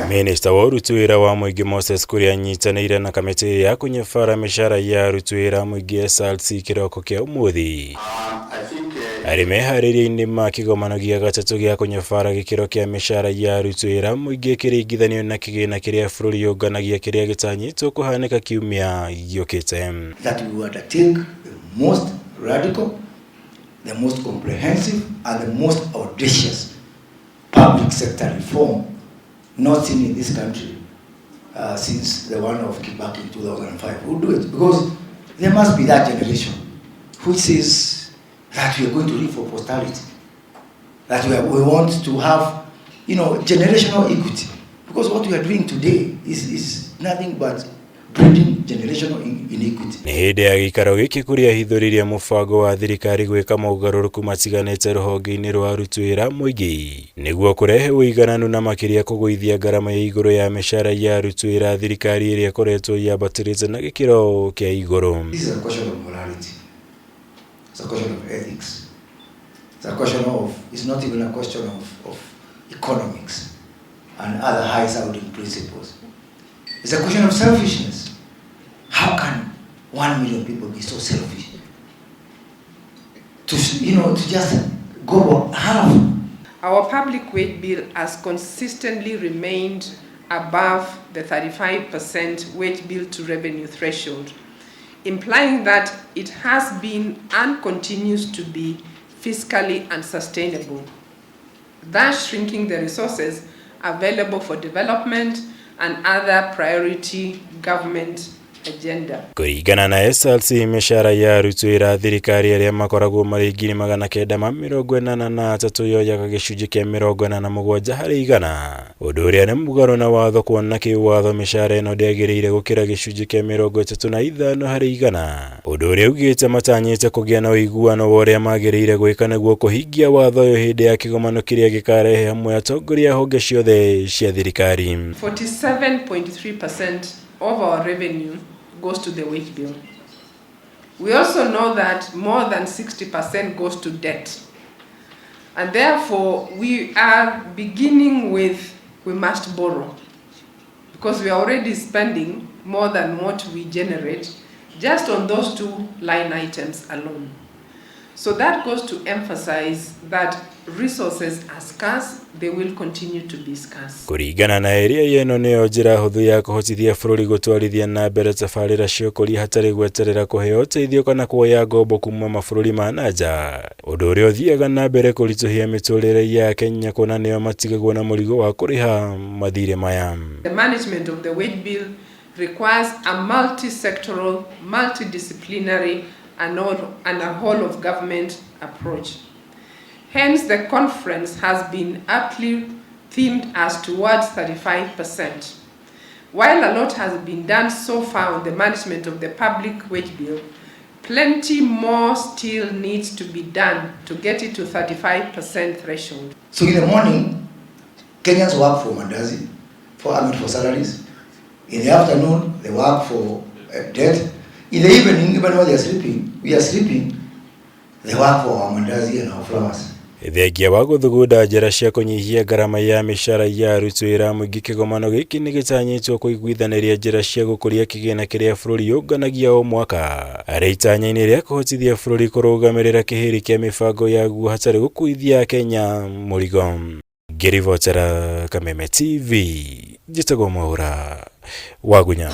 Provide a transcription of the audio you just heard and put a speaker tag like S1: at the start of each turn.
S1: Minista wa aruti wira wa MUINGI Moses Kuria nyitanĩire na kamĩtĩ ya kũnyabara mĩcara ya aruti wira MUINGI SRC kĩroko kĩa ũmũthĩ. Arĩ meharĩria-inĩ ma kĩgomano gĩa gatatũ gĩa kũnyabara gĩkĩro kĩa mĩcara ya aruti wira MUINGI kĩringithanio na kĩgĩna kĩrĩa bũrũri yũnganagia kĩrĩa gĩtanyĩtwo kũhanĩka kiumia gĩũkĩte.
S2: That we will undertake the most radical, the most comprehensive and the most audacious public sector reform not seen in this country since the one of Kibaki in 2005. We'll do it because there must be that generation which says that we are going to live for posterity, that we want to have, generational equity. Because what we are doing today is nothing but breeding generational inequity.
S1: Nĩ hĩndĩ ya gĩikaro gĩkĩ kũrĩa hithũrĩria mũbango wa thirikari gwĩka mogarũrũku matiganĩte rũhonge-inĩ rwa aruti wĩra MUINGI nĩguo kũrehe ũigananu na makĩria kũgũithia ngarama ya igũrũ ya mĩcara ya aruti wĩra thirikari ĩrĩa ĩkoretwo yambatĩrĩte na gĩkĩro kĩa igũrũ.
S2: This is a question of morality. It's a question of ethics. It's a question of, it's not even a question of economics and other high-sounding principles. It's a question of selfishness. How can 1 million people be so selfish? To just go half.
S3: Our public wage bill has consistently remained above the 35% wage bill to revenue threshold, implying that it has been and continues to be fiscally unsustainable, thus shrinking the resources available for development and other priority government agenda.
S1: Kũringana na SRC mĩcara ya aruti wĩra thirikari arĩa makoragwo marĩ 983 yoyaga gĩcunjĩ kĩa 47 harĩ igana. Ũndũ ũrĩa nĩ mũgarũ na watho kuona kĩwatho mĩcara ĩno ndĩagĩrĩire gũkĩra gĩcunjĩ kĩa 35 harĩ igana. Ũndũ ũrĩa ugĩte matanyĩte kũgĩa na ũiguano wa ũrĩa magĩrĩire gwĩka nĩguo kũhingia watho ũyũ hĩndĩ ya kĩgomano kĩrĩa gĩkarehe hamwe atongoria honge ciothe cia thirikari.
S3: 47.3% of our revenue goes to the wage bill. We also know that more than 60% goes to debt. And therefore, we are beginning with, we must borrow. Because we are already spending more than what we generate just on those two line items alone. So that goes to emphasize that resources are scarce, they will continue to be scarce.
S1: Kũringana na ĩrĩa yeno nĩyo njĩra hũthũ ya kũhotithia bũrũri gũtwarithia na mbere tabarĩra cia ũkũria hatarĩ gweterera kũheo ũteithio kana kuoya ngombo kuma mabũrũri ma nanja. Ũndũ ũrĩa ũthiaga na mbere kũritũhia mĩtũrĩre ya Kenya kuona nĩo matigagwo na mũrigo wa kũrĩha mathirĩ maya.
S3: The management of the wage bill requires a multi-sectoral, multidisciplinary and a whole of government approach. Hence, the conference has been aptly themed as towards 35%. While a lot has been done so far on the management of the public wage bill, plenty more still needs to be done to get it to 35% threshold.
S2: So in the morning, Kenyans work for mandazi, for salaries. In the afternoon, they work for debt. In the evening, even when they are sleeping, we are sleeping, they work for our mandazi and our flowers.
S1: Thengia wa gũthugunda njĩra cia kũnyihia ngarama ya mĩcara ya aruti wĩra MUINGI kĩgomano gĩkĩ nĩ gĩtanyĩtwo kũiguithanĩria njĩra cia gũkũria kĩgĩna kĩrĩa bũrũri yũnganagia o mwaka. Arĩ itanya-inĩ rĩa kũhotithia bũrũri kũrũgamĩrĩra kĩhĩri kĩa mĩbango yaguo hatarĩ gũkuithia Kenya mũrigo. Ngĩribotera Kameme TV, njĩtagwo Mwaura wa Gunya.